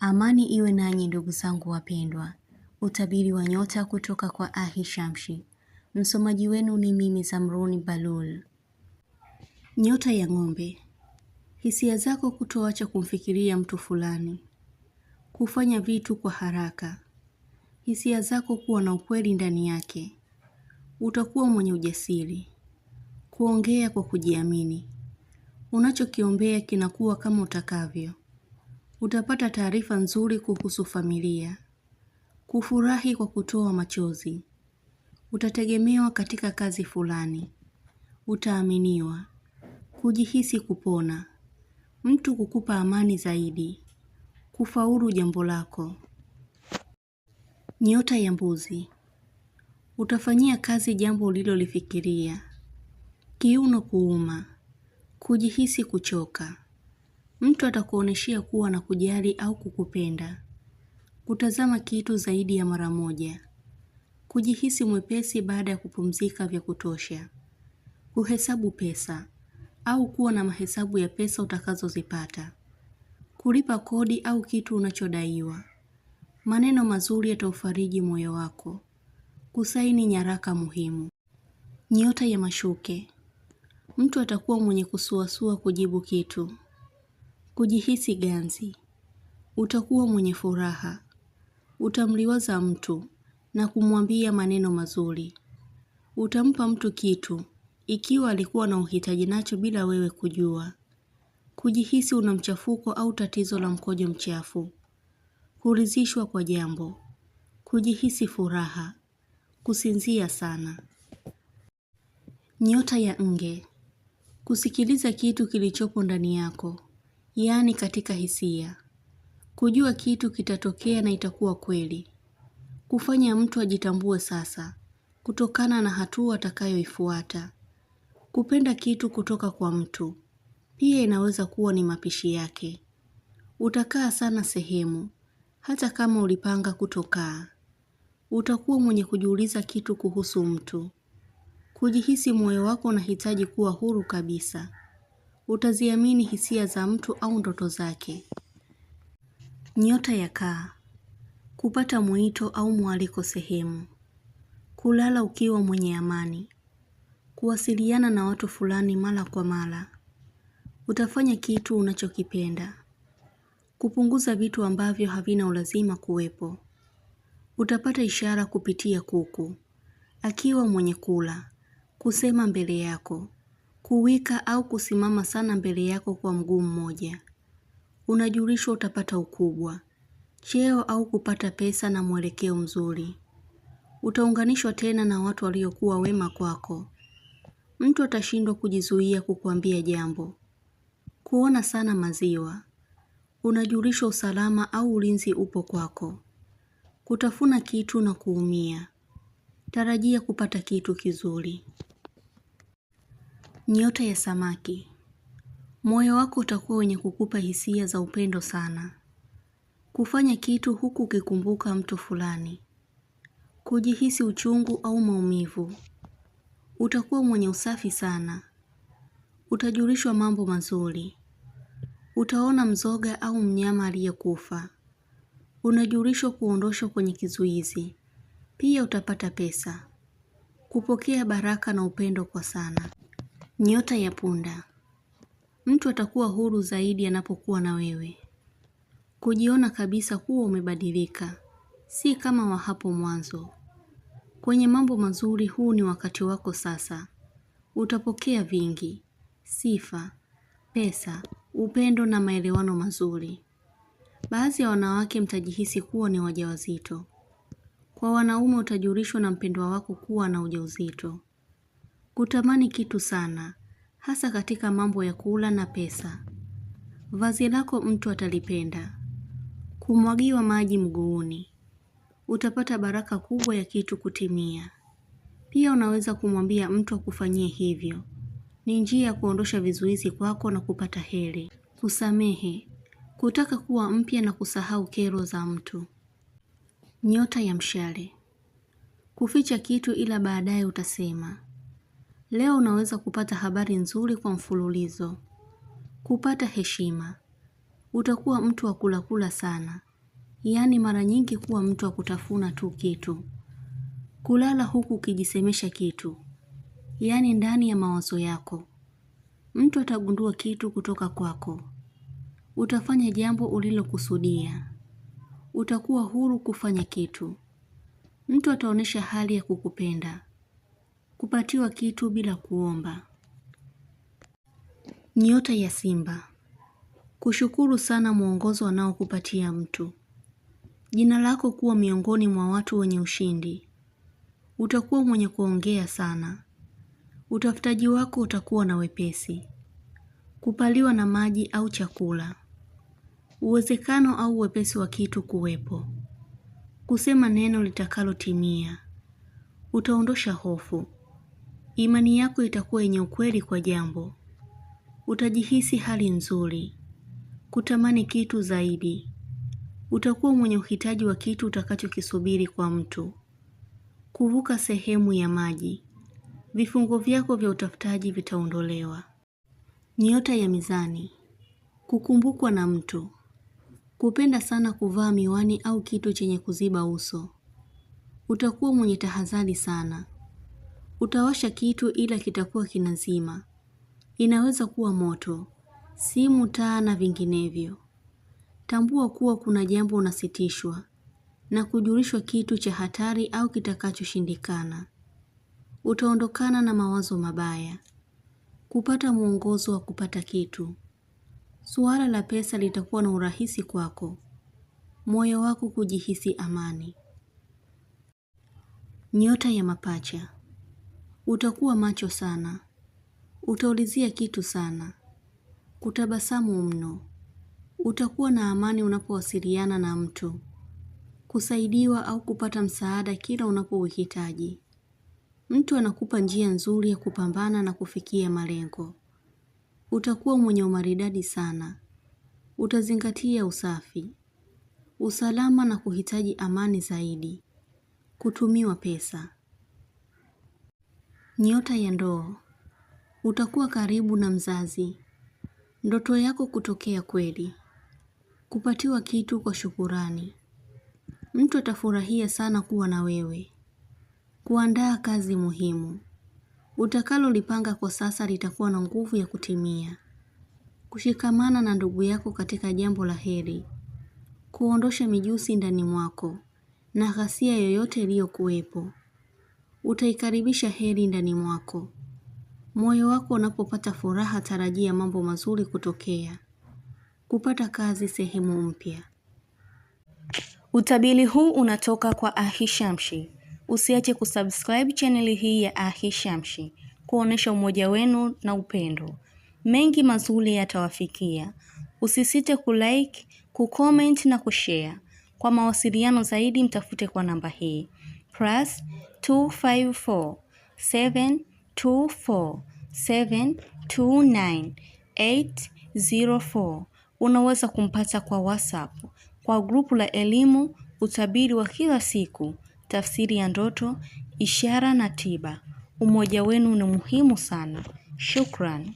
Amani iwe nanyi ndugu zangu wapendwa. Utabiri wa nyota kutoka kwa Ahishamshi. Msomaji wenu ni mimi Zamruni Balul. Nyota ya ng'ombe. Hisia zako kutoacha kumfikiria mtu fulani. Kufanya vitu kwa haraka. Hisia zako kuwa na ukweli ndani yake. Utakuwa mwenye ujasiri. Kuongea kwa kujiamini. Unachokiombea kinakuwa kama utakavyo. Utapata taarifa nzuri kuhusu familia. Kufurahi kwa kutoa machozi. Utategemewa katika kazi fulani. Utaaminiwa. Kujihisi kupona. Mtu kukupa amani zaidi. Kufaulu jambo lako. Nyota ya mbuzi. Utafanyia kazi jambo ulilolifikiria. Kiuno kuuma. Kujihisi kuchoka. Mtu atakuoneshia kuwa na kujali au kukupenda. Kutazama kitu zaidi ya mara moja. Kujihisi mwepesi baada ya kupumzika vya kutosha. Kuhesabu pesa au kuwa na mahesabu ya pesa utakazozipata. Kulipa kodi au kitu unachodaiwa. Maneno mazuri yataufariji moyo wako. Kusaini nyaraka muhimu. Nyota ya mashuke. Mtu atakuwa mwenye kusuasua kujibu kitu. Kujihisi ganzi. Utakuwa mwenye furaha. Utamliwaza mtu na kumwambia maneno mazuri. Utampa mtu kitu ikiwa alikuwa na uhitaji nacho bila wewe kujua. Kujihisi una mchafuko au tatizo la mkojo mchafu. Kuridhishwa kwa jambo. Kujihisi furaha. Kusinzia sana. Nyota ya nge. Kusikiliza kitu kilichopo ndani yako, yaani katika hisia. Kujua kitu kitatokea na itakuwa kweli. Kufanya mtu ajitambue sasa, kutokana na hatua atakayoifuata. Kupenda kitu kutoka kwa mtu, pia inaweza kuwa ni mapishi yake. Utakaa sana sehemu, hata kama ulipanga kutokaa. Utakuwa mwenye kujiuliza kitu kuhusu mtu. Kujihisi moyo wako unahitaji kuwa huru kabisa. Utaziamini hisia za mtu au ndoto zake. Nyota ya kaa. Kupata mwito au mwaliko sehemu. Kulala ukiwa mwenye amani. Kuwasiliana na watu fulani mara kwa mara. Utafanya kitu unachokipenda. Kupunguza vitu ambavyo havina ulazima kuwepo. Utapata ishara kupitia kuku. Akiwa mwenye kula. Kusema mbele yako. Kuwika au kusimama sana mbele yako kwa mguu mmoja. Unajulishwa utapata ukubwa. Cheo au kupata pesa na mwelekeo mzuri. Utaunganishwa tena na watu waliokuwa wema kwako. Mtu atashindwa kujizuia kukuambia jambo. Kuona sana maziwa. Unajulishwa usalama au ulinzi upo kwako. Kutafuna kitu na kuumia. Tarajia kupata kitu kizuri. Nyota ya samaki. Moyo wako utakuwa wenye kukupa hisia za upendo sana. Kufanya kitu huku ukikumbuka mtu fulani. Kujihisi uchungu au maumivu. Utakuwa mwenye usafi sana. Utajulishwa mambo mazuri. Utaona mzoga au mnyama aliyekufa. Unajulishwa kuondoshwa kwenye kizuizi. Pia utapata pesa. Kupokea baraka na upendo kwa sana. Nyota ya punda. Mtu atakuwa huru zaidi anapokuwa na wewe. Kujiona kabisa kuwa umebadilika. Si kama wa hapo mwanzo. Kwenye mambo mazuri, huu ni wakati wako sasa. Utapokea vingi. Sifa, pesa, upendo na maelewano mazuri. Baadhi ya wanawake mtajihisi kuwa ni wajawazito. Kwa wanaume utajulishwa na mpendwa wako kuwa na ujauzito. Kutamani kitu sana, hasa katika mambo ya kula na pesa. Vazi lako mtu atalipenda. Kumwagiwa maji mguuni. Utapata baraka kubwa ya kitu kutimia. Pia unaweza kumwambia mtu akufanyie hivyo. Ni njia ya kuondosha vizuizi kwako na kupata heri. Kusamehe. Kutaka kuwa mpya na kusahau kero za mtu. Nyota ya mshale. Kuficha kitu ila baadaye utasema. Leo unaweza kupata habari nzuri kwa mfululizo. Kupata heshima. Utakuwa mtu wa kula sana. yaani mara nyingi kuwa mtu wa kutafuna tu kitu. Kulala huku ukijisemesha kitu, yaani ndani ya mawazo yako. Mtu atagundua kitu kutoka kwako. Utafanya jambo ulilokusudia. Utakuwa huru kufanya kitu. Mtu ataonesha hali ya kukupenda. Kupatiwa kitu bila kuomba. Nyota ya Simba. Kushukuru sana mwongozo anaokupatia mtu. Jina lako kuwa miongoni mwa watu wenye ushindi. Utakuwa mwenye kuongea sana. Utafutaji wako utakuwa na wepesi. Kupaliwa na maji au chakula. Uwezekano au wepesi wa kitu kuwepo. Kusema neno litakalotimia. Utaondosha hofu. Imani yako itakuwa yenye ukweli kwa jambo. Utajihisi hali nzuri. Kutamani kitu zaidi. Utakuwa mwenye uhitaji wa kitu utakachokisubiri kwa mtu. Kuvuka sehemu ya maji. Vifungo vyako vya utafutaji vitaondolewa. Nyota ya Mizani. Kukumbukwa na mtu. Kupenda sana kuvaa miwani au kitu chenye kuziba uso. Utakuwa mwenye tahadhari sana. Utawasha kitu ila kitakuwa kinazima. Inaweza kuwa moto, simu, taa na vinginevyo. Tambua kuwa kuna jambo unasitishwa na kujulishwa kitu cha hatari au kitakachoshindikana. Utaondokana na mawazo mabaya. Kupata mwongozo wa kupata kitu. Suala la pesa litakuwa na urahisi kwako. Moyo wako kujihisi amani. Nyota ya Mapacha. Utakuwa macho sana. Utaulizia kitu sana. Kutabasamu mno. Utakuwa na amani unapowasiliana na mtu. Kusaidiwa au kupata msaada kila unapouhitaji. Mtu anakupa njia nzuri ya kupambana na kufikia malengo. Utakuwa mwenye umaridadi sana. Utazingatia usafi, usalama na kuhitaji amani zaidi. Kutumiwa pesa. Nyota ya Ndoo. Utakuwa karibu na mzazi. Ndoto yako kutokea kweli. Kupatiwa kitu kwa shukurani. Mtu atafurahia sana kuwa na wewe. Kuandaa kazi muhimu. Utakalolipanga kwa sasa litakuwa na nguvu ya kutimia. Kushikamana na ndugu yako katika jambo la heri. Kuondosha mijusi ndani mwako na ghasia yoyote iliyokuwepo. Utaikaribisha heri ndani mwako. Moyo wako unapopata furaha, tarajia mambo mazuri kutokea. Kupata kazi sehemu mpya. Utabiri huu unatoka kwa Ahishamshi. Usiache kusubscribe channel hii ya Ahishamshi kuonesha umoja wenu na upendo. Mengi mazuri yatawafikia. Usisite kulike, kucomment na kushare. Kwa mawasiliano zaidi mtafute kwa namba hii +254 724 729 804. Unaweza kumpata kwa WhatsApp, kwa grupu la elimu, utabiri wa kila siku, tafsiri ya ndoto, ishara na tiba. Umoja wenu ni muhimu sana. Shukran.